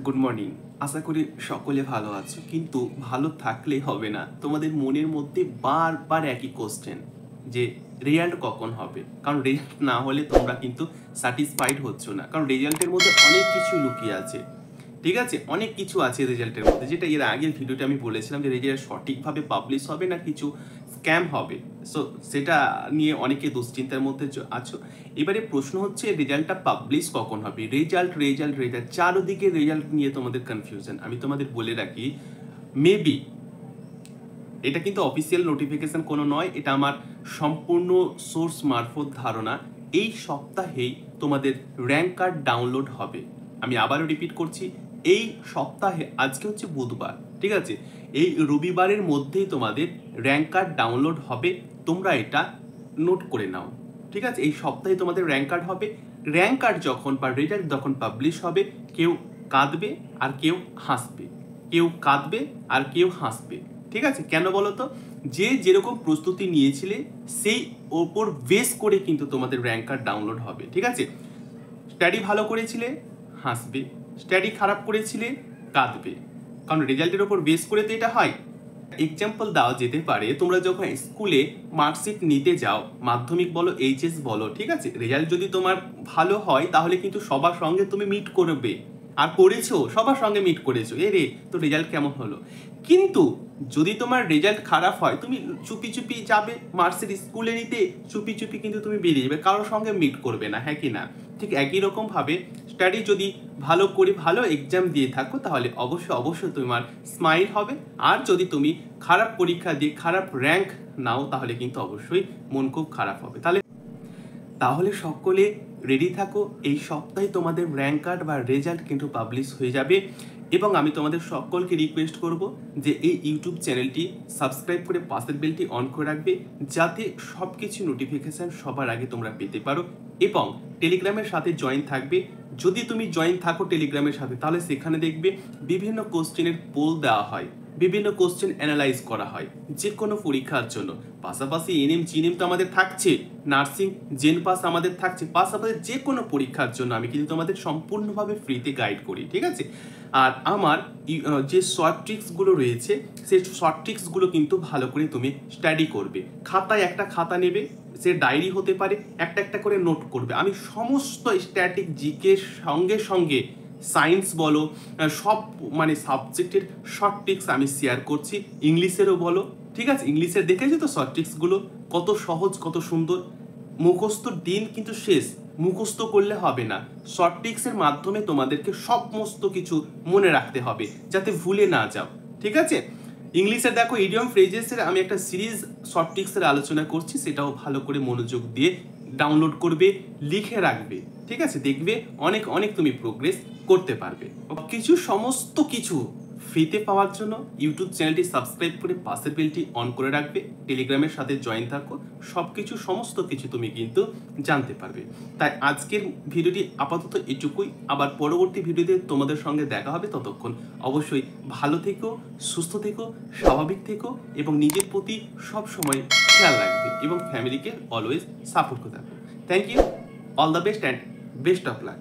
Good morning. আশা করি সকলে ভালো আছো, কিন্তু ভালো থাকলে হবে না। তোমাদের মনের মধ্যে বারবার একই কোশ্চেন যে রেজাল্ট কখন হবে, কারণ রেজাল্ট না হলে তোমরা কিন্তু স্যাটিসফাইড হচ্ছ না, কারণ রেজাল্টের মধ্যে অনেক কিছু লুকিয়ে আছে। ঠিক আছে, অনেক কিছু আছে রেজাল্টের মধ্যে, যেটা এর আগের ভিডিওতে আমি বলেছিলাম যে রেজাল্ট সঠিকভাবে পাবলিশ হবে না কিছু স্ক্যাম হবে। সো সেটা নিয়ে অনেকে দুশ্চিন্তার মধ্যে আছো। এবারে প্রশ্ন হচ্ছে রেজাল্টটা পাবলিশ কখন হবে। রেজাল্ট রেজাল্ট রেজাল্ট চারদিকে রেজাল্ট নিয়ে তোমাদের কনফিউশন। আমি তোমাদের বলে রাখি, মেবি এটা কিন্তু অফিসিয়াল নোটিফিকেশন কোনো নয়, এটা আমার সম্পূর্ণ সোর্স মারফত ধারণা। এই সপ্তাহেই তোমাদের র্যাঙ্ক কার্ড ডাউনলোড হবে। আমি আবারও রিপিট করছি, এই সপ্তাহে, আজকে হচ্ছে বুধবার, ঠিক আছে, এই রবিবারের মধ্যেই তোমাদের র্যাঙ্ক কার্ড ডাউনলোড হবে। তোমরা এটা নোট করে নাও, ঠিক আছে। এই সপ্তাহে তোমাদের র্যাঙ্ক কার্ড হবে। র্যাঙ্ক কার্ড যখন বা রেজাল্ট যখন পাবলিশ হবে, কেউ কাঁদবে আর কেউ হাসবে, কেউ কাঁদবে আর কেউ হাসবে। ঠিক আছে, কেন বলো তো? যে যেরকম প্রস্তুতি নিয়েছিলে সেই ওপর বেস করে কিন্তু তোমাদের র্যাঙ্ক কার্ড ডাউনলোড হবে। ঠিক আছে, স্টাডি ভালো করেছিলে হাসবে, স্টাডি খারাপ করেছিলে কাঁদবে, কারণ রেজাল্টের ওপর বেস করে তো এটা হয়। এক্সাম্পল দেওয়া যেতে পারে, তোমরা যখন স্কুলে মার্কশিট নিতে যাও, মাধ্যমিক বলো এইচএস বলো, ঠিক আছে, রেজাল্ট যদি তোমার ভালো হয় তাহলে কিন্তু সবার সঙ্গে তুমি মিট করবে, আর করেছো, সবার সঙ্গে মিট করেছো, এ রে তো রেজাল্ট কেমন হলো। কিন্তু যদি তোমার রেজাল্ট খারাপ হয়, তুমি চুপি চুপি যাবে মার্কশিট স্কুলে নিতে, চুপি চুপি কিন্তু তুমি বেরিয়ে যাবে, কারোর সঙ্গে মিট করবে না, হ্যাঁ কি না? ঠিক একই রকম ভাবে স্টাডি যদি ভালো করে ভালো এক্সাম দিয়ে থাকো তাহলে অবশ্যই তোমার স্মাইল হবে। আর যদি তুমি খারাপ পরীক্ষা দিয়ে খারাপ র্যাঙ্ক নাও তাহলে কিন্তু অবশ্যই মন খুব খারাপ হবে। তাহলে সকলে রেডি থাকো, এই সপ্তাহে তোমাদের র্যাঙ্ক কার্ড বা রেজাল্ট কিন্তু পাবলিশ হয়ে যাবে। এবং আমি তোমাদের সকলকে রিকোয়েস্ট করব যে এই ইউটিউব চ্যানেলটি সাবস্ক্রাইব করে পাশের বেলটি অন করে রাখবে, যাতে সব কিছু নোটিফিকেশান সবার আগে তোমরা পেতে পারো। এবং টেলিগ্রামের সাথে জয়েন থাকবে। যদি তুমি জয়েন থাকো টেলিগ্রামের সাথে, তাহলে সেখানে দেখবে বিভিন্ন কোশ্চেনের পোল দেওয়া হয়, বিভিন্ন কোশ্চেন অ্যানালাইজ করা হয় যে কোনো পরীক্ষার জন্য। পাশাপাশি এনএম জিএনএম তো আমাদের থাকছে, নার্সিং জেন পাস আমাদের থাকছে, পাশাপাশি যে কোনো পরীক্ষার জন্য আমি কিন্তু তোমাদের সম্পূর্ণভাবে ফ্রিতে গাইড করি, ঠিক আছে। আর আমার যে শর্ট ট্রিক্সগুলো রয়েছে, সেই শর্ট ট্রিক্সগুলো কিন্তু ভালো করে তুমি স্টাডি করবে। খাতায় একটা খাতা নেবে, সে ডায়েরি হতে পারে, একটা একটা করে নোট করবে। আমি সমস্ত স্ট্যাটিক জিকে সঙ্গে সঙ্গে সায়েন্স বলো, সব মানে সাবজেক্টের শর্ট ট্রিক্স আমি শেয়ার করছি। ইংলিশেরও বলো, ঠিক আছে, ইংলিশের দেখেছো তো শর্ট ট্রিক্সগুলো কত সহজ, কত সুন্দর। মুখস্থ দিন কিন্তু শেষ, মুখস্থ করলে হবে না, শর্ট ট্রিক্সের মাধ্যমে তোমাদেরকে সমস্ত কিছু মনে রাখতে হবে যাতে ভুলে না যাও, ঠিক আছে। ইংলিশে দেখো ইডিয়ম ফ্রেজেসের আমি একটা সিরিজ শর্ট ট্রিক্সের আলোচনা করছি, সেটাও ভালো করে মনোযোগ দিয়ে ডাউনলোড করবে, লিখে রাখবে, ঠিক আছে। দেখবে অনেক অনেক তুমি প্রোগ্রেস করতে পারবে। সমস্ত কিছু ফ্রিতে পাওয়ার জন্য ইউটিউব চ্যানেলটি সাবস্ক্রাইব করে পাশের বেলটি অন করে রাখবে, টেলিগ্রামের সাথে জয়েন থাকো, সব কিছু সমস্ত কিছু তুমি কিন্তু জানতে পারবে। তাই আজকের ভিডিওটি আপাতত এটুকুই, আবার পরবর্তী ভিডিওতে তোমাদের সঙ্গে দেখা হবে। ততক্ষণ অবশ্যই ভালো থেকো, সুস্থ থেকো, স্বাভাবিক থেকো এবং নিজের প্রতি সব সময় খেয়াল রাখবে এবং ফ্যামিলিকে অলওয়েজ সাপোর্ট করতে থাকো। Thank you, all the best and best of lakh.